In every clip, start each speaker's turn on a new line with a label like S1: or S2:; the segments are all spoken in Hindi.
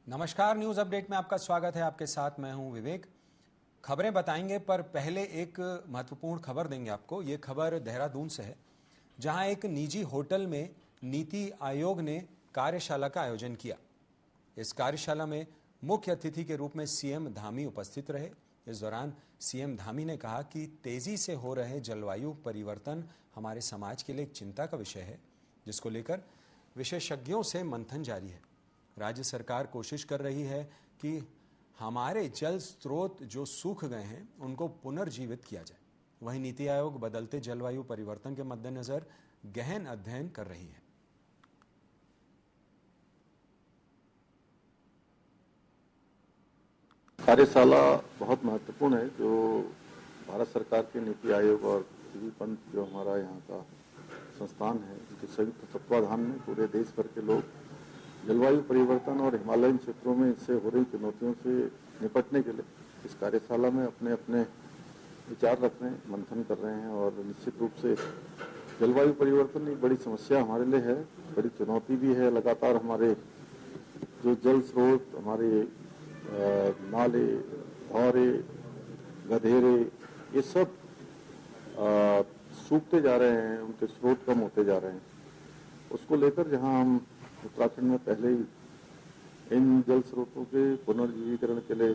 S1: नमस्कार, न्यूज अपडेट में आपका स्वागत है। आपके साथ मैं हूं विवेक। खबरें बताएंगे, पर पहले एक महत्वपूर्ण खबर देंगे आपको। ये खबर देहरादून से है, जहां एक निजी होटल में नीति आयोग ने कार्यशाला का आयोजन किया। इस कार्यशाला में मुख्य अतिथि के रूप में सीएम धामी उपस्थित रहे। इस दौरान सीएम धामी ने कहा कि तेजी से हो रहे जलवायु परिवर्तन हमारे समाज के लिए एक चिंता का विषय है, जिसको लेकर विशेषज्ञों से मंथन जारी है। राज्य सरकार कोशिश कर रही है कि हमारे जल स्रोत जो सूख गए हैं उनको पुनर्जीवित किया जाए। वहीं नीति आयोग बदलते जलवायु परिवर्तन के मद्देनजर गहन अध्ययन कर रही है।
S2: कार्यशाला बहुत महत्वपूर्ण है, जो भारत सरकार के नीति आयोग और सीवी पंत जो हमारा यहाँ का संस्थान है, उनके संयुक्त तत्वाधान में पूरे देश भर के लोग जलवायु परिवर्तन और हिमालयन क्षेत्रों में इससे हो रही चुनौतियों से निपटने के लिए इस कार्यशाला में अपने अपने विचार रख रहे हैं, मंथन कर रहे हैं। और निश्चित रूप से जलवायु परिवर्तन एक बड़ी समस्या हमारे लिए है, बड़ी चुनौती भी है। लगातार हमारे जो जल स्रोत, हमारे नाले, फव्वारे, गधेरे, ये सब सूखते जा रहे हैं, उनके स्रोत कम होते जा रहे हैं। उसको लेकर जहां हम उत्तराखंड में पहले ही इन जल स्रोतों के पुनर्जीवीकरण के लिए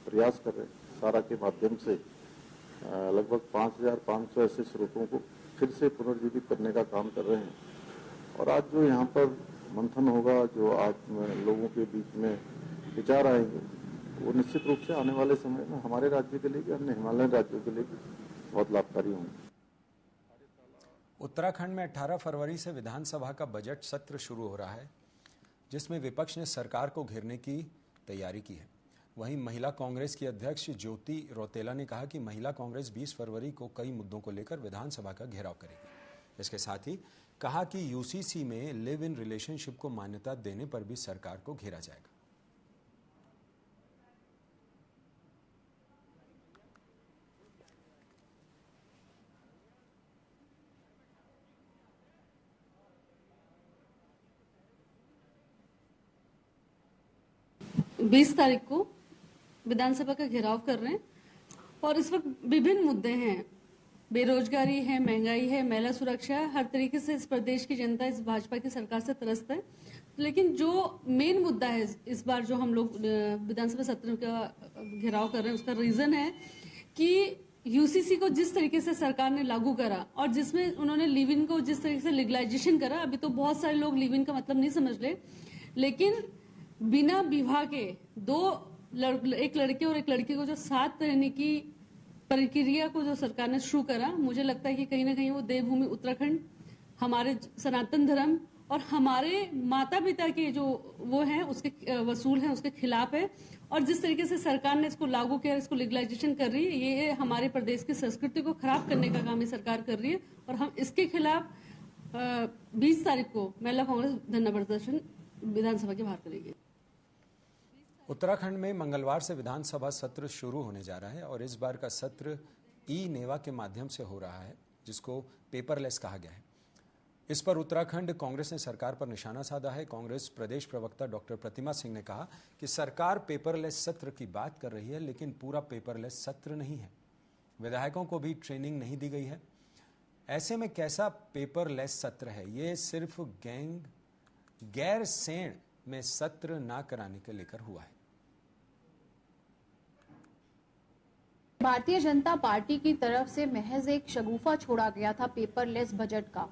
S2: प्रयास कर रहे हैं। सारा के माध्यम से लगभग 5,500 ऐसे स्रोतों को फिर से पुनर्जीवित करने का काम कर रहे हैं। और आज जो यहाँ पर मंथन होगा, जो आज लोगों के बीच में विचार आएंगे, वो निश्चित रूप से आने वाले समय में हमारे राज्य के लिए भी, अन्य हिमालयन राज्यों के लिए भी बहुत लाभकारी होंगे।
S1: उत्तराखंड में 18 फरवरी से विधानसभा का बजट सत्र शुरू हो रहा है, जिसमें विपक्ष ने सरकार को घेरने की तैयारी की है। वहीं महिला कांग्रेस की अध्यक्ष ज्योति रौतेला ने कहा कि महिला कांग्रेस 20 फरवरी को कई मुद्दों को लेकर विधानसभा का घेराव करेगी। इसके साथ ही कहा कि यूसीसी में लिव इन रिलेशनशिप को मान्यता देने पर भी सरकार को घेरा जाएगा।
S3: 20 तारीख को विधानसभा का घेराव कर रहे हैं। और इस वक्त विभिन्न मुद्दे हैं, बेरोजगारी है, महंगाई है, महिला सुरक्षा है। हर तरीके से इस प्रदेश की जनता इस भाजपा की सरकार से त्रस्त है। लेकिन जो मेन मुद्दा है इस बार जो हम लोग विधानसभा सत्र का घेराव कर रहे हैं, उसका रीजन है कि यूसीसी को जिस तरीके से सरकार ने लागू करा और जिसमें उन्होंने लिव इन को जिस तरीके से लीगलाइजेशन करा। अभी तो बहुत सारे लोग लिव इन का मतलब नहीं समझ ले, लेकिन बिना विवाह के एक लड़के और एक लड़की को जो साथ रहने की प्रक्रिया को जो सरकार ने शुरू करा, मुझे लगता है कि कहीं ना कहीं वो देवभूमि उत्तराखंड, हमारे सनातन धर्म और हमारे माता पिता के जो वो हैं उसके वसूल हैं, उसके खिलाफ है। और जिस तरीके से सरकार ने इसको लागू किया, इसको लीगलाइजेशन कर रही है, ये है हमारे प्रदेश की संस्कृति को खराब करने का काम ये सरकार कर रही है। और हम इसके खिलाफ 20 तारीख को महिला कांग्रेस धरना प्रदर्शन विधानसभा के बाहर करेगी।
S1: उत्तराखंड में मंगलवार से विधानसभा सत्र शुरू होने जा रहा है और इस बार का सत्र ई नेवा के माध्यम से हो रहा है, जिसको पेपरलेस कहा गया है। इस पर उत्तराखंड कांग्रेस ने सरकार पर निशाना साधा है। कांग्रेस प्रदेश प्रवक्ता डॉक्टर प्रतिमा सिंह ने कहा कि सरकार पेपरलेस सत्र की बात कर रही है, लेकिन पूरा पेपरलेस सत्र नहीं है। विधायकों को भी ट्रेनिंग नहीं दी गई है। ऐसे में कैसा पेपरलेस सत्र है? ये सिर्फ गैरसैंण में सत्र ना कराने के लेकर हुआ है।
S4: भारतीय जनता पार्टी की तरफ से महज एक शगुफा छोड़ा गया था पेपरलेस बजट का,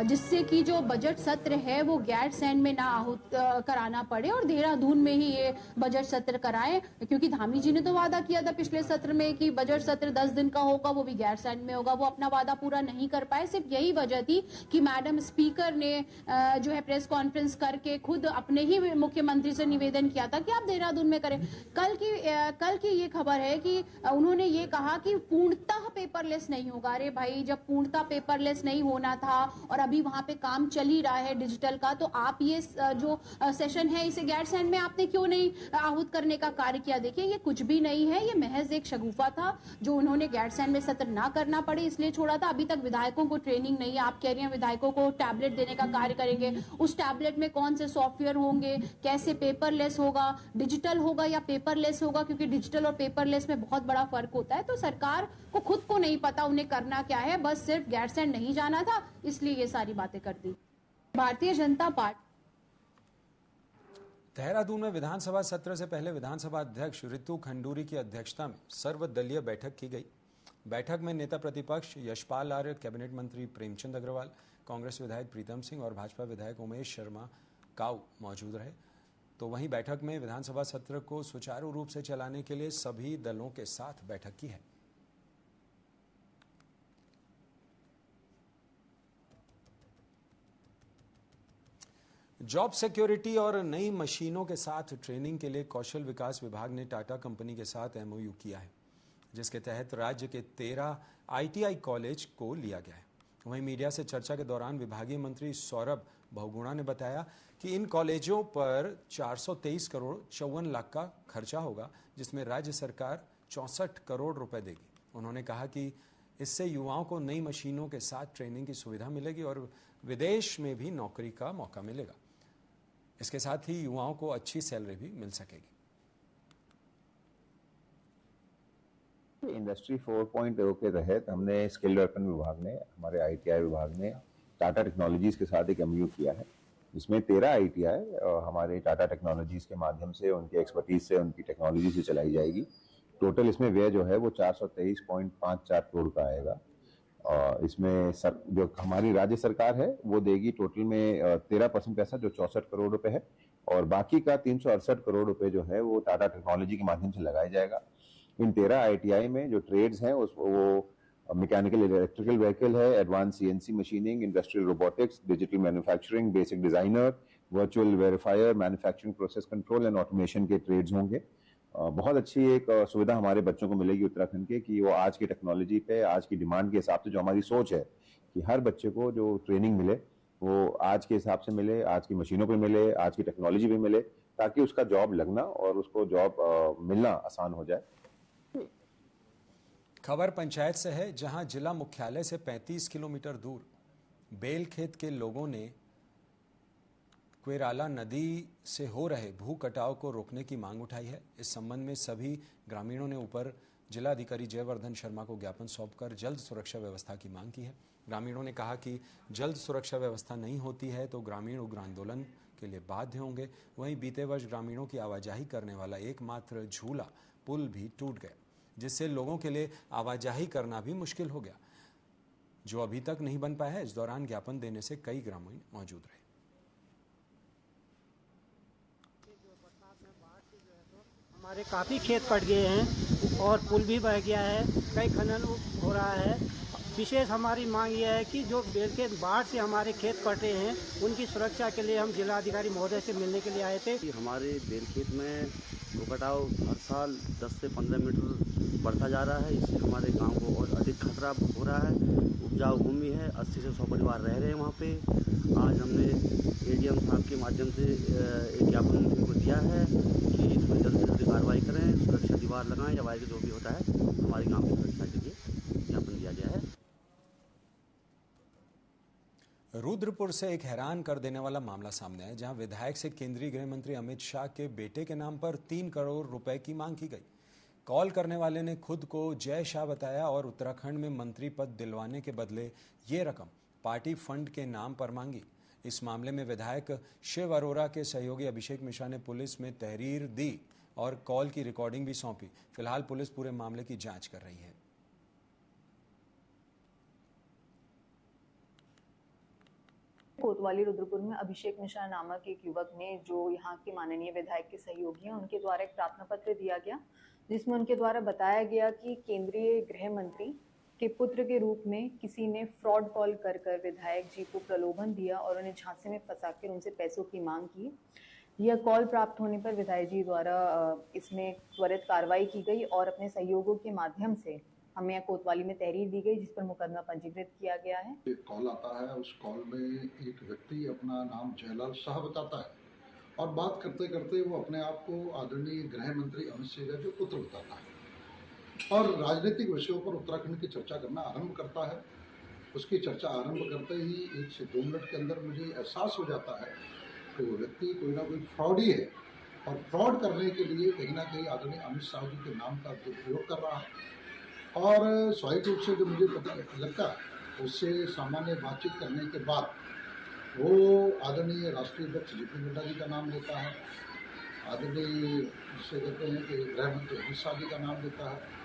S4: जिससे कि जो बजट सत्र है वो गैरसैंण में ना आहूत कराना पड़े और देहरादून में ही ये बजट सत्र कराएं। क्योंकि धामी जी ने तो वादा किया था पिछले सत्र में कि बजट सत्र 10 दिन का होगा, वो भी गैरसैंण में होगा। वो अपना वादा पूरा नहीं कर पाए। सिर्फ यही वजह थी कि मैडम स्पीकर ने जो है प्रेस कॉन्फ्रेंस करके खुद अपने ही मुख्यमंत्री से निवेदन किया था कि आप देहरादून में करें। कल की ये खबर है कि उन्होंने ये कहा कि पूर्णतः पेपरलेस नहीं होगा। अरे भाई, जब पूर्णतः पेपरलेस नहीं होना था और अभी वहां पे काम चल ही रहा है डिजिटल का, तो आप ये जो सेशन है इसे गैरसैंण में आपने क्यों नहीं आहूत करने का कार्य किया? देखिए, ये कुछ भी नहीं है, ये महज एक शगुफा था जो उन्होंने गैरसैंण में सत्र ना करना पड़े इसलिए छोड़ा था। अभी तक विधायकों को ट्रेनिंग नहीं है। आप कह रही हैं विधायकों को टैबलेट देने का कार्य करेंगे, उस टैबलेट में कौन से सॉफ्टवेयर होंगे, कैसे पेपरलेस होगा, डिजिटल होगा या पेपरलेस होगा, क्योंकि डिजिटल और पेपरलेस में बहुत बड़ा फर्क होता है। तो सरकार को खुद को नहीं पता उन्हें करना क्या है, बस सिर्फ गैरसैंण नहीं जाना था इसलिए ये सारी बातें कर दी। भारतीय जनता पार्टी
S1: देहरादून में विधानसभा सत्र से पहले विधानसभा अध्यक्ष रितु खंडूरी की अध्यक्षता में सर्वदलीय बैठक की गई। बैठक में नेता प्रतिपक्ष यशपाल आर्य, कैबिनेट मंत्री प्रेमचंद अग्रवाल, कांग्रेस विधायक प्रीतम सिंह और भाजपा विधायक उमेश शर्मा काऊ मौजूद रहे। तो वहीं बैठक में विधानसभा सत्र को सुचारू रूप से चलाने के लिए सभी दलों के साथ बैठक की है। जॉब सिक्योरिटी और नई मशीनों के साथ ट्रेनिंग के लिए कौशल विकास विभाग ने टाटा कंपनी के साथ एमओयू किया है, जिसके तहत राज्य के 13 आईटीआई कॉलेज को लिया गया है। वहीं मीडिया से चर्चा के दौरान विभागीय मंत्री सौरभ बहुगुणा ने बताया कि इन कॉलेजों पर 423 करोड़ 54 लाख का खर्चा होगा, जिसमें राज्य सरकार 64 करोड़ रुपए देगी। उन्होंने कहा कि इससे युवाओं को नई मशीनों के साथ ट्रेनिंग की सुविधा मिलेगी और विदेश में भी नौकरी का मौका मिलेगा। इसके साथ ही युवाओं को अच्छी सैलरी भी मिल सकेगी।
S5: इंडस्ट्री 4.0 के तहत हमने स्किल डेवलपमेंट विभाग ने, हमारे आईटीआई विभाग ने टाटा टेक्नोलॉजीज के साथ एक एमओयू किया है, जिसमें 13 आईटीआई हमारे टाटा टेक्नोलॉजीज के माध्यम से, उनके एक्सपर्टीज से, उनकी टेक्नोलॉजी से चलाई जाएगी। टोटल इसमें व्यय जो है वो 423.54 करोड़ का आएगा। इसमें जो हमारी राज्य सरकार है वो देगी टोटल में 13% पैसा, जो 64 करोड़ रुपए है, और बाकी का 368 करोड़ रुपए जो है वो टाटा टेक्नोलॉजी के माध्यम से लगाया जाएगा। इन 13 आईटीआई में जो ट्रेड्स हैं वो मैकेनिकल इलेक्ट्रिकल व्हीकल है, advance CNC machining, industrial robotics, digital manufacturing, basic designer, virtual verifier, manufacturing process control and automation के ट्रेड्स होंगे। बहुत अच्छी एक सुविधा हमारे बच्चों को मिलेगी उत्तराखंड के, कि वो आज की टेक्नोलॉजी पे, आज की डिमांड के हिसाब से, जो हमारी सोच है कि हर बच्चे को जो ट्रेनिंग मिले वो आज के हिसाब से मिले, आज की मशीनों पे मिले, आज की टेक्नोलॉजी पे मिले, ताकि उसका जॉब लगना और उसको जॉब मिलना आसान हो जाए।
S1: खबर पंचायत से है, जहां जिला मुख्यालय से 35 किलोमीटर दूर बेलखेत के लोगों ने क्वेराला नदी से हो रहे भू कटाव को रोकने की मांग उठाई है। इस संबंध में सभी ग्रामीणों ने ऊपर जिलाधिकारी जयवर्धन शर्मा को ज्ञापन सौंपकर जल्द सुरक्षा व्यवस्था की मांग की है। ग्रामीणों ने कहा कि जल्द सुरक्षा व्यवस्था नहीं होती है तो ग्रामीण उग्र आंदोलन के लिए बाध्य होंगे। वहीं बीते वर्ष ग्रामीणों की आवाजाही करने वाला एकमात्र झूला पुल भी टूट गया, जिससे लोगों के लिए आवाजाही करना भी मुश्किल हो गया, जो अभी तक नहीं बन पाया है। इस दौरान ज्ञापन देने से कई ग्रामीण मौजूद रहे।
S6: हमारे काफ़ी खेत कट गए हैं और पुल भी बह गया है, कई खनन हो रहा है। विशेष हमारी मांग यह है कि जो बेलखेत बाढ़ से हमारे खेत कटे हैं उनकी सुरक्षा के लिए हम जिलाधिकारी महोदय से मिलने के लिए आए थे।
S7: हमारे बेलखेत में भू कटाव हर साल 10 से 15 मीटर बढ़ता जा रहा है। इससे हमारे गांव को और अधिक खतरा हो रहा है। उपजाऊ भूमि है, 80 से 100 परिवार रह रहे हैं वहाँ पे। आज हमने एडीएम साहब के माध्यम से एक ज्ञापन उनको दिया है कि इसमें जल्द से जल्द कार्रवाई करें, सुरक्षा दीवार लगाएं या वायर जो भी होता है, हमारे गाँव की सुरक्षा के लिए ज्ञापन दिया गया है।
S1: रुद्रपुर से एक हैरान कर देने वाला मामला सामने है, जहां विधायक से केंद्रीय गृह मंत्री अमित शाह के बेटे के नाम पर 3 करोड़ रुपए की मांग की गई। कॉल करने वाले ने खुद को जय शाह बताया और उत्तराखंड में मंत्री पद दिलवाने के बदले ये रकम पार्टी फंड के नाम पर मांगी। इस मामले में विधायक शिव अरोरा के सहयोगी अभिषेक मिश्रा ने पुलिस में तहरीर दी और कॉल की रिकॉर्डिंग भी सौंपी। फिलहाल पुलिस पूरे मामले की जांच कर रही है।
S8: कोतवाली रुद्रपुर में अभिषेक मिश्रा नामक एक युवक ने, जो यहाँ के माननीय विधायक के सहयोगी हैं, उनके द्वारा एक प्रार्थना पत्र दिया गया, जिसमें उनके द्वारा बताया गया कि केंद्रीय गृह मंत्री के पुत्र के रूप में किसी ने फ्रॉड कॉल कर विधायक जी को प्रलोभन दिया और उन्हें झांसे में फंसाकर उनसे पैसों की मांग की। यह कॉल प्राप्त होने पर विधायक जी द्वारा इसमें त्वरित कार्रवाई की गई और अपने सहयोगों के माध्यम से हमें यहाँ कोतवाली में तहरीर दी गई, जिस पर मुकदमा पंजीकृत किया गया है।
S9: एक कॉल आता है, उस कॉल में एक व्यक्ति अपना नाम जयलाल शाह बताता है और बात करते करते वो अपने आप को आदरणीय गृह मंत्री अमित शाह के पुत्र बताता है और राजनीतिक विषयों पर उत्तराखंड की चर्चा करना आरंभ करता है। उसकी चर्चा आरंभ करते ही 1 से 2 मिनट के अंदर मुझे एहसास हो जाता है कि वो व्यक्ति कोई ना कोई फ्रॉडी है और फ्रॉड करने के लिए कहीं ना कहीं आदरणीय अमित शाह जी के नाम का दुरुपयोग कर रहा है। और स्वाभाविक रूप से जो मुझे पता लगता है, उससे सामान्य बातचीत करने के बाद वो आदरणीय राष्ट्रीय अध्यक्ष जेपी नड्डा जी का नाम लेता है, आदरणीय जिसे कहते हैं कि गृह मंत्री अमित शाह जी का नाम लेता है।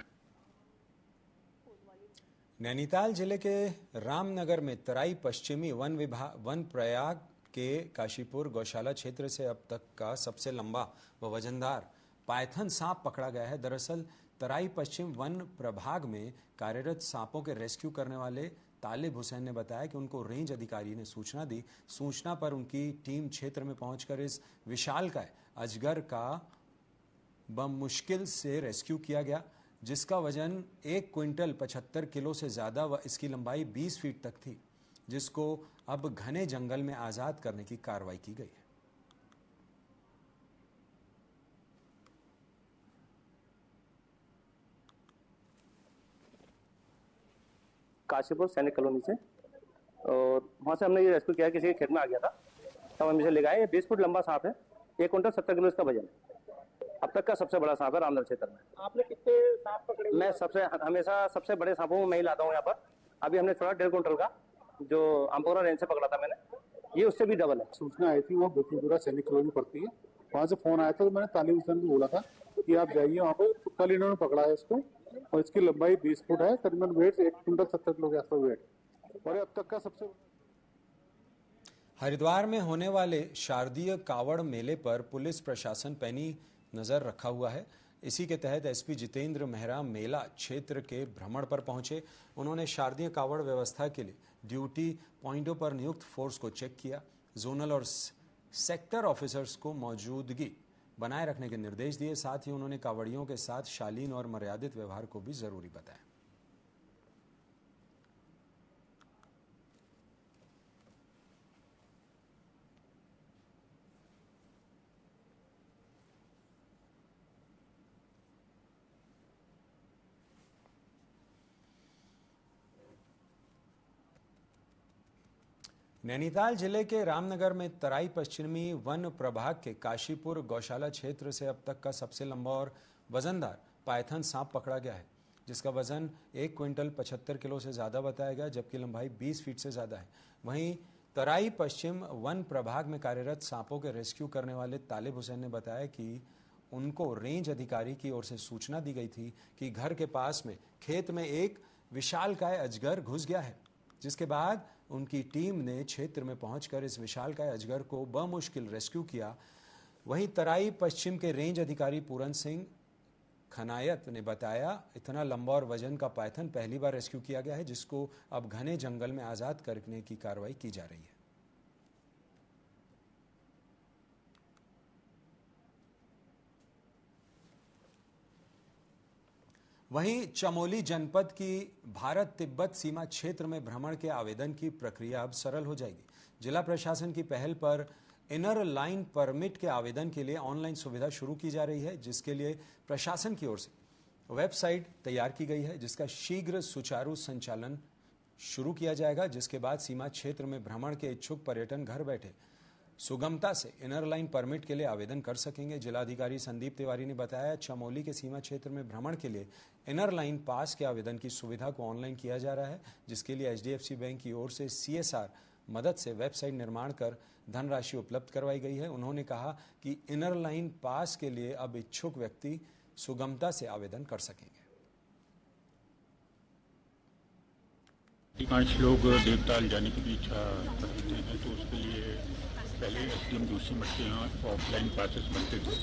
S1: नैनीताल जिले के रामनगर में तराई पश्चिमी वन प्रयाग के काशीपुर गौशाला क्षेत्र से अब तक का सबसे लंबा व वजनदार पायथन सांप पकड़ा गया है। दरअसल तराई पश्चिम वन प्रभाग में कार्यरत सांपों के रेस्क्यू करने वाले तालिब हुसैन ने बताया कि उनको रेंज अधिकारी ने सूचना दी। सूचना पर उनकी टीम क्षेत्र में पहुंचकर इस विशालकाय अजगर का बमुश्किल से रेस्क्यू किया गया, जिसका वजन 1 क्विंटल 75 किलो से ज़्यादा व इसकी लंबाई 20 फीट तक थी, जिसको अब घने जंगल में आज़ाद करने की कार्रवाई की गई है।
S10: काशीपुर सैनिक कॉलोनी से, और वहाँ से हमने ये रेस्क्यू किया, किसी के खेत में आ गया था, तब हम इसे ले गए। 20 फुट लंबा सांप है, 1 क्विंटल 70 किलो इसका वजन है। अब तक का सबसे बड़ा सांप है रामनगर क्षेत्र में।
S6: आपने कितने सांप पकड़े?
S10: मैं हमेशा सबसे बड़े सांपों में मैं ही लाता हूँ यहाँ पर। अभी हमने छोड़ा 1.5 क्विंटल का, जो आमपोरा रेंज से पकड़ा था मैंने, ये उससे भी डबल है।
S11: सूचना आई थी, वो बेतीपुरा सैनिक कॉलोनी पड़ती है, वहाँ से फोन आया था, तो मैंने तालिब हुसैन को बोला था कि आप जाइए वहाँ पर। तो कल इन्होंने पकड़ा है इसको और इसकी लंबाई 20 फुट है, तकरीबन वेट 1 क्विंटल 70 किलो के आसपास वेट, और अब तक का सबसे।
S1: हरिद्वार में होने वाले शारदीय कावड़ मेले पर पुलिस प्रशासन पैनी नजर रखा हुआ है। इसी के तहत एसपी जितेंद्र मेहरा मेला क्षेत्र के भ्रमण पर पहुंचे। उन्होंने शारदीय कावड़ व्यवस्था के लिए ड्यूटी पॉइंटों पर नियुक्त फोर्स को चेक किया। जोनल और सेक्टर ऑफिसर्स को मौजूदगी बनाए रखने के निर्देश दिए। साथ ही उन्होंने कावड़ियों के साथ शालीन और मर्यादित व्यवहार को भी जरूरी बताया। नैनीताल जिले के रामनगर में तराई पश्चिमी वन प्रभाग के काशीपुर गौशाला क्षेत्र से अब तक का सबसे लंबा और वजनदार पायथन सांप पकड़ा गया है, जिसका वजन 1 क्विंटल 75 किलो से ज़्यादा बताया गया, जबकि लंबाई 20 फीट से ज़्यादा है। वहीं तराई पश्चिम वन प्रभाग में कार्यरत सांपों के रेस्क्यू करने वाले तालिब हुसैन ने बताया कि उनको रेंज अधिकारी की ओर से सूचना दी गई थी कि घर के पास में खेत में एक विशालकाय अजगर घुस गया है, जिसके बाद उनकी टीम ने क्षेत्र में पहुंचकर इस विशालकाय अजगर को बमुश्किल रेस्क्यू किया। वहीं तराई पश्चिम के रेंज अधिकारी पूरन सिंह खनायत ने बताया, इतना लंबा और वजन का पायथन पहली बार रेस्क्यू किया गया है, जिसको अब घने जंगल में आज़ाद करने की कार्रवाई की जा रही है। वहीं चमोली जनपद की भारत तिब्बत सीमा क्षेत्र में भ्रमण के आवेदन की प्रक्रिया अब सरल हो जाएगी। जिला प्रशासन की पहल पर इनर लाइन परमिट के आवेदन के लिए ऑनलाइन सुविधा शुरू की जा रही है, जिसके लिए प्रशासन की ओर से वेबसाइट तैयार की गई है, जिसका शीघ्र सुचारू संचालन शुरू किया जाएगा, जिसके बाद सीमा क्षेत्र में भ्रमण के इच्छुक पर्यटन घर बैठे सुगमता से इनर लाइन परमिट के लिए आवेदन कर सकेंगे। जिलाधिकारी संदीप तिवारी ने बताया, चमोली के सीमा क्षेत्र में भ्रमण के लिए इनर लाइन पास के आवेदन की सुविधा को ऑनलाइन किया जा रहा है, जिसके लिए HDFC बैंक की ओर से CSR मदद से वेबसाइट निर्माण कर धनराशि उपलब्ध करवाई गई है। उन्होंने कहा कि इनर लाइन पास के लिए अब इच्छुक व्यक्ति सुगमता से आवेदन कर सकेंगे।
S12: अधिकांश लोग देवताल जाने की भी इच्छा रखते हैं, तो उसके लिए पहले SDM जोशीमठ के यहाँ ऑफलाइन पासेस बनते थे,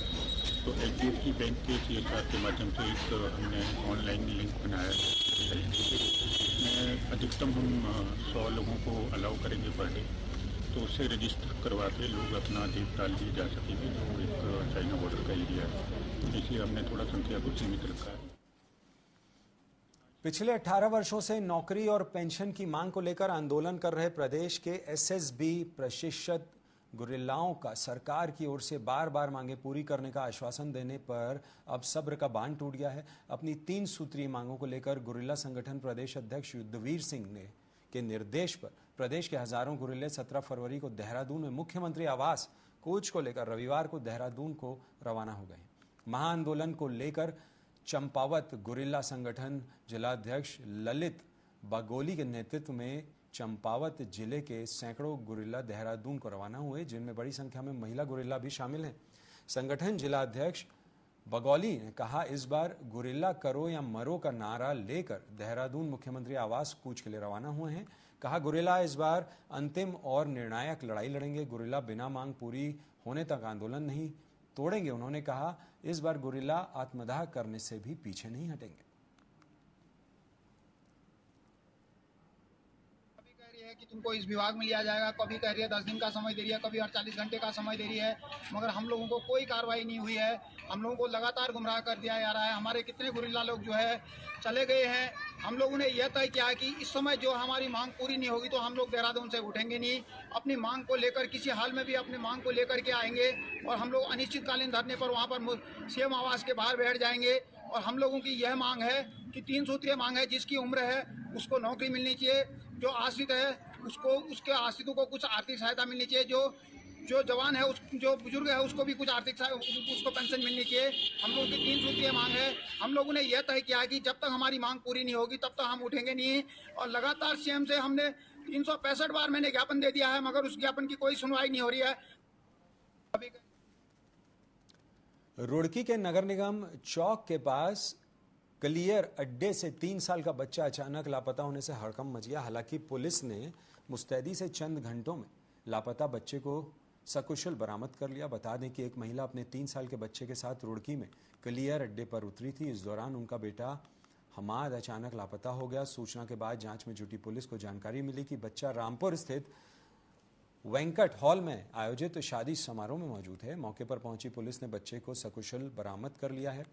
S12: तो HDFC बैंक के CSR के माध्यम से एक हमने ऑनलाइन लिंक बनाया है। इसमें अधिकतम हम 100 लोगों को अलाउ करेंगे पर डे, तो उससे रजिस्टर करवा के लोग अपना देख डाल लिए जा सकेंगे, जो एक चाइना बॉर्डर का एरिया है, इसलिए हमने थोड़ा संख्या को सीमित रखा है।
S1: पिछले 18 वर्षों से नौकरी और पेंशन की मांग को लेकर आंदोलन कर रहे प्रदेश के एसएसबी प्रशिक्षित गुरिल्लाओं का सरकार की ओर से बार बार मांगे पूरी करने का आश्वासन देने पर अब सब्र का बांध टूट गया है। अपनी 3 सूत्रीय मांगों को लेकर गुरिल्ला संगठन प्रदेश अध्यक्ष युद्धवीर सिंह ने के निर्देश पर प्रदेश के हजारों गुरिल्ले 17 फरवरी को देहरादून में मुख्यमंत्री आवास कूच को लेकर रविवार को देहरादून को रवाना हो गए। महाआंदोलन को लेकर चंपावत गुरिल्ला संगठन जिलाध्यक्ष ललित बागोली के नेतृत्व में चंपावत जिले के सैकड़ों गुरिल्ला देहरादून को रवाना हुए, जिनमें बड़ी संख्या में महिला गुरिल्ला भी शामिल हैं। संगठन जिलाध्यक्ष बगौली ने कहा, इस बार गुरिल्ला करो या मरो का नारा लेकर देहरादून मुख्यमंत्री आवास कूच के लिए रवाना हुए हैं। कहा, गुरिल्ला इस बार अंतिम और निर्णायक लड़ाई लड़ेंगे। गुरिल्ला बिना मांग पूरी होने तक आंदोलन नहीं तोड़ेंगे। उन्होंने कहा, इस बार गुरिल्ला आत्मदाह करने से भी पीछे नहीं हटेंगे।
S13: कभी कह रही है कि तुमको इस विभाग में लिया जाएगा, कभी कह रही है 10 दिन का समय दे रही है, कभी 48 घंटे का समय दे रही है, मगर हम लोगों को कोई कार्रवाई नहीं हुई है। हम लोगों को लगातार गुमराह कर दिया जा रहा है। हमारे कितने गुरिल्ला लोग जो है चले गए हैं। हम लोगों ने यह तय किया है कि इस समय जो हमारी मांग पूरी नहीं होगी तो हम लोग देहरादून से उठेंगे नहीं। अपनी मांग को लेकर किसी हाल में भी अपनी मांग को लेकर के आएंगे और हम लोग अनिश्चितकालीन धरने पर वहाँ पर सीएम आवास के बाहर बैठ जाएंगे। और हम लोगों की यह मांग है कि 3 सूत्रीय मांग है, जिसकी उम्र है उसको नौकरी मिलनी चाहिए, जो आश्रित है उसको उसके आश्रितों को कुछ आर्थिक सहायता मिलनी चाहिए, जो जवान है जो बुजुर्ग है उसको भी कुछ आर्थिक उसको पेंशन मिलनी चाहिए। हम लोगों की 3 सूत्रीय मांग है। हम लोगों ने यह तय किया है कि जब तक हमारी मांग पूरी नहीं होगी तब तक हम उठेंगे नहीं। और लगातार सीएम से हमने 365 बार मैंने ज्ञापन दे दिया है, मगर उस ज्ञापन की कोई सुनवाई नहीं हो रही है।
S1: रुड़की के नगर निगम चौक के पास कलियर अड्डे से 3 साल का बच्चा अचानक लापता होने से हड़कंप मच गया। हालांकि पुलिस ने मुस्तैदी से चंद घंटों में लापता बच्चे को सकुशल बरामद कर लिया। बता दें कि एक महिला अपने 3 साल के बच्चे के साथ रुड़की में कलियर अड्डे पर उतरी थी। इस दौरान उनका बेटा हमाद अचानक लापता हो गया। सूचना के बाद जांच में जुटी पुलिस को जानकारी मिली कि बच्चा रामपुर स्थित वेंकट हॉल में आयोजित शादी समारोह में मौजूद है। मौके पर पहुंची पुलिस ने बच्चे को सकुशल बरामद कर लिया है।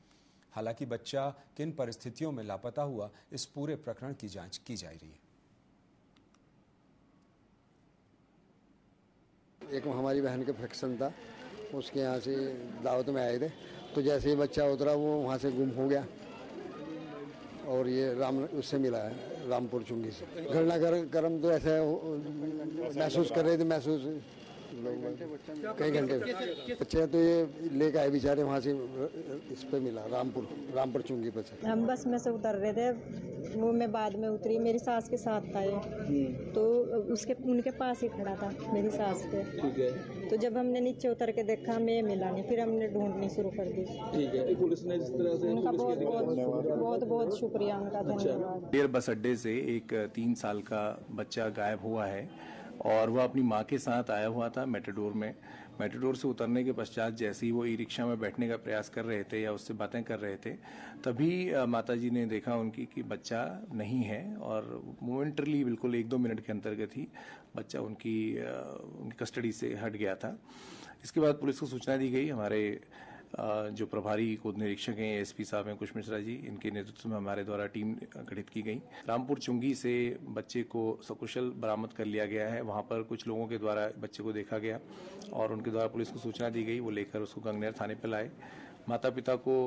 S1: हालांकि बच्चा किन परिस्थितियों में लापता हुआ, इस पूरे प्रकरण की जांच की जा रही है।
S14: एक हमारी बहन का फंक्शन था, उसके यहाँ से दावत में आए थे, तो जैसे ही बच्चा उतरा वो वहाँ से गुम हो गया और ये उससे मिला है रामपुर चुंगी से। घटनाक्रम तो ऐसा महसूस कर रहे थे, कई घंटे बच्चे तो ये लेके आए बेचारे वहाँ से, इस पे मिला रामपुर चुंगी पर से।
S15: हम बस में से उतर रहे थे, वो मैं बाद में उतरी, मेरी सास के साथ था ये, तो उनके पास ही खड़ा था मेरी सास के। ठीक है। तो जब हमने नीचे उतर के देखा हमें ये मिला नहीं, फिर हमने ढूंढनी शुरू कर दी। ठीक है। पुलिस ने जिस तरह से उनका बहुत शुक्रिया उनका, धन्यवाद।
S16: देर बस अड्डे से एक 3 साल का बच्चा गायब हुआ है और वह अपनी मां के साथ आया हुआ था मेटाडोर में। मेटाडोर से उतरने के पश्चात जैसे ही वो ई रिक्शा में बैठने का प्रयास कर रहे थे या उससे बातें कर रहे थे, तभी माताजी ने देखा उनकी कि बच्चा नहीं है और मोमेंटरली बिल्कुल 1-2 मिनट के अंतर्गत ही बच्चा उनकी कस्टडी से हट गया था। इसके बाद पुलिस को सूचना दी गई। हमारे जो प्रभारी खुद निरीक्षक हैं एसपी साहब हैं कुश मिश्रा जी, इनके नेतृत्व में हमारे द्वारा टीम गठित की गई। रामपुर चुंगी से बच्चे को सकुशल बरामद कर लिया गया है। वहां पर कुछ लोगों के द्वारा बच्चे को देखा गया और उनके द्वारा पुलिस को सूचना दी गई। वो लेकर उसको गंगनेर थाने पर लाए। माता पिता को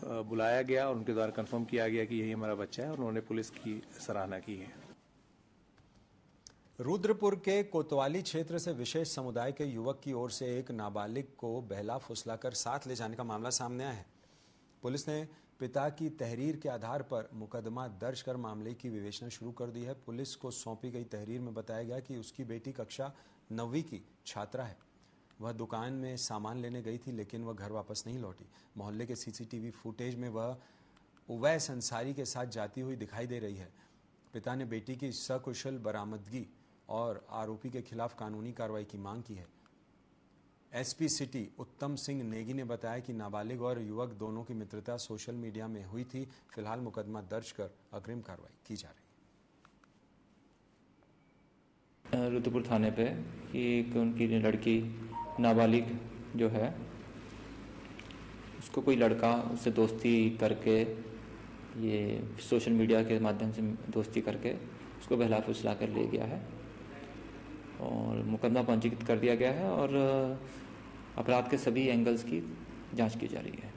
S16: बुलाया गया और उनके द्वारा कंफर्म किया गया कि यही हमारा बच्चा है और उन्होंने पुलिस की सराहना की है।
S1: रुद्रपुर के कोतवाली क्षेत्र से विशेष समुदाय के युवक की ओर से एक नाबालिग को बहला फुसलाकर साथ ले जाने का मामला सामने आया है। पुलिस ने पिता की तहरीर के आधार पर मुकदमा दर्ज कर मामले की विवेचना शुरू कर दी है। पुलिस को सौंपी गई तहरीर में बताया गया कि उसकी बेटी कक्षा 9वीं की छात्रा है। वह दुकान में सामान लेने गई थी, लेकिन वह घर वापस नहीं लौटी। मोहल्ले के सीसीटीवी फुटेज में वह उवैस अंसारी के साथ जाती हुई दिखाई दे रही है। पिता ने बेटी की सकुशल बरामदगी और आरोपी के खिलाफ कानूनी कार्रवाई की मांग की है। एसपी सिटी उत्तम सिंह नेगी ने बताया कि नाबालिग और युवक दोनों की मित्रता सोशल मीडिया में हुई थी। फिलहाल मुकदमा दर्ज कर अग्रिम कार्रवाई की जा रही है।
S17: रुद्रपुर थाने पे कि एक उनकी लड़की नाबालिग जो है उसको कोई लड़का उससे दोस्ती करके, ये सोशल मीडिया के माध्यम से दोस्ती करके उसको बहला फुसला कर ले गया है और मुकदमा पंजीकृत कर दिया गया है और अपराध के सभी एंगल्स की जांच की जा रही है।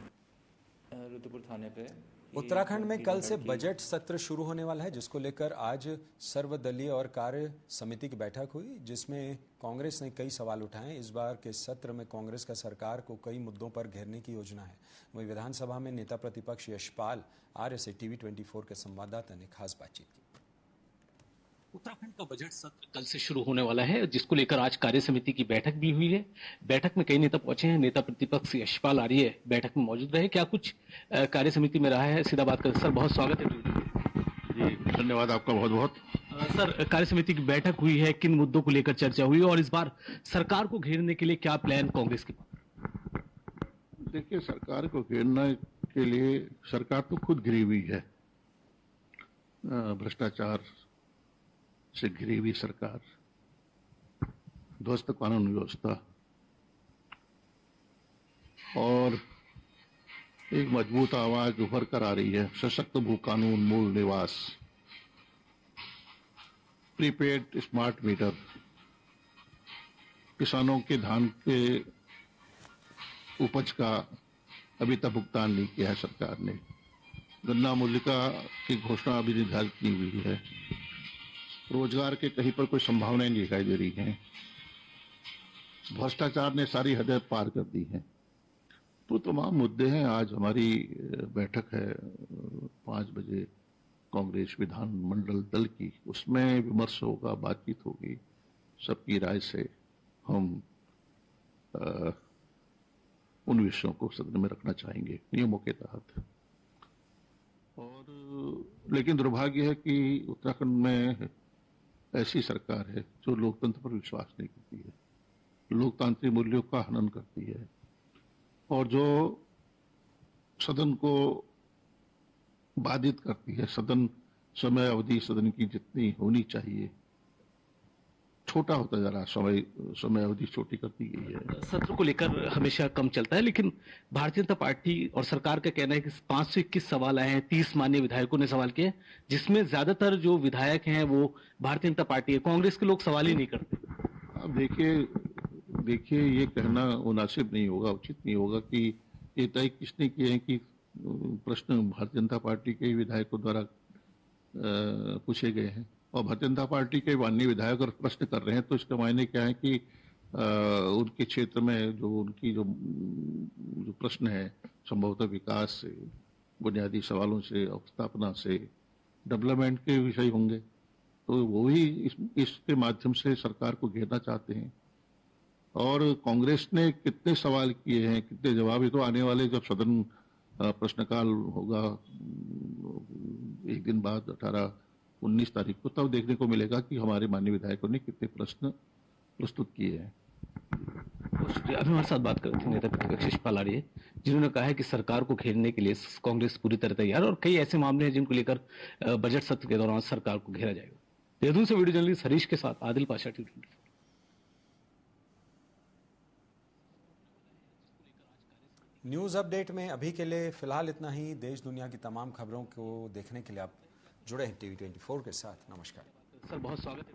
S17: रुद्रपुर थाने पे
S1: उत्तराखंड में कल से बजट सत्र शुरू होने वाला है, जिसको लेकर आज सर्वदलीय और कार्य समिति की बैठक हुई, जिसमें कांग्रेस ने कई सवाल उठाए। इस बार के सत्र में कांग्रेस का सरकार को कई मुद्दों पर घेरने की योजना है। वहीं विधानसभा में नेता प्रतिपक्ष यशपाल आर्य से टीवी 24 के संवाददाता ने खास बातचीत की।
S18: उत्तराखंड का बजट सत्र कल से शुरू होने वाला है, जिसको लेकर आज कार्य समिति की बैठक भी हुई है। बैठक में कई नेता पहुंचे हैं। नेता प्रतिपक्ष यशपाल आर्य बैठक में मौजूद रहे। क्या कुछ कार्य समिति में रहा है, सीधा बात करें। सर, बहुत स्वागत है।
S12: जी, धन्यवाद आपका बहुत बहुत।
S18: सर, कार्य समिति की बैठक हुई है, किन मुद्दों को लेकर चर्चा हुई और इस बार सरकार को घेरने के लिए क्या प्लान कांग्रेस के?
S12: देखिए, सरकार को घेरने के लिए सरकार तो खुद घिरी हुई है, भ्रष्टाचार से घिरी हुई सरकार, ध्वस्त कानून व्यवस्था और एक मजबूत आवाज उभर कर आ रही है, सशक्त भू कानून, मूल निवास, प्रीपेड स्मार्ट मीटर, किसानों के धान के उपज का अभी तक भुगतान नहीं किया है सरकार ने, गन्ना मूल्य की घोषणा अभी निर्धारित नहीं हुई है, रोजगार के कहीं पर कोई संभावनाएं नहीं दिखाई दे रही हैं, भ्रष्टाचार ने सारी हदें पार कर दी हैं। तो तमाम मुद्दे हैं। आज हमारी बैठक है 5 बजे कांग्रेस विधानमंडल दल की, उसमें विमर्श होगा, बातचीत होगी, सबकी राय से हम उन विषयों को सदन में रखना चाहेंगे नियमों के तहत। और लेकिन दुर्भाग्य है कि उत्तराखंड में ऐसी सरकार है जो लोकतंत्र पर विश्वास नहीं करती है, लोकतांत्रिक मूल्यों का हनन करती है और जो सदन को बाधित करती है। सदन समय अवधि सदन की जितनी होनी चाहिए छोटा होता जा रहा है, समय अवधि छोटी करती गई है।
S18: सत्र को लेकर हमेशा कम चलता है, लेकिन भारतीय जनता पार्टी और सरकार का कहना है कि 521 सवाल आए हैं, 30 माननीय विधायकों ने सवाल किए, जिसमें ज्यादातर जो विधायक हैं वो भारतीय जनता पार्टी है, कांग्रेस के लोग सवाल ही नहीं करते।
S12: अब देखिए ये कहना मुनासिब नहीं होगा, उचित नहीं होगा कि ये तय किसने किए हैं कि प्रश्न भारतीय जनता पार्टी के विधायकों द्वारा पूछे गए हैं और भारतीय जनता पार्टी के माननीय विधायक अगर प्रश्न कर रहे हैं तो इसका मायने क्या है कि उनके क्षेत्र में जो उनकी जो प्रश्न है संभवतः विकास से, बुनियादी सवालों से, अवस्थापना से, डेवलपमेंट के विषय होंगे, तो वो ही इसके माध्यम से सरकार को घेरना चाहते हैं। और कांग्रेस ने कितने सवाल किए हैं, कितने जवाब, ये तो आने वाले जब सदन प्रश्नकाल होगा एक दिन बाद 18-19 तारीख को, तब देखने को मिलेगा कि हमारे माननीय विधायकों ने कितने प्रश्न प्रस्तुत किए हैं।
S18: अभी हमारे साथ बात कर रहे थे नेता प्रतिपक्ष यशपाल आर्य, जिन्होंने कहा है कि सरकार को घेरने के लिए कांग्रेस पूरी तरह तैयार और कई ऐसे मामले हैं जिनको लेकर बजट सत्र के दौरान सरकार को घेरा जाएगा। देहरादून से वीडियो जर्नलिस्ट हरीश के साथ Adil Pasha, TV 24।
S1: News update में अभी के लिए फिलहाल इतना ही। देश दुनिया की तमाम खबरों को देखने के लिए आप जुड़े हैं टीवी 24 के साथ। नमस्कार।
S18: सर, बहुत स्वागत है।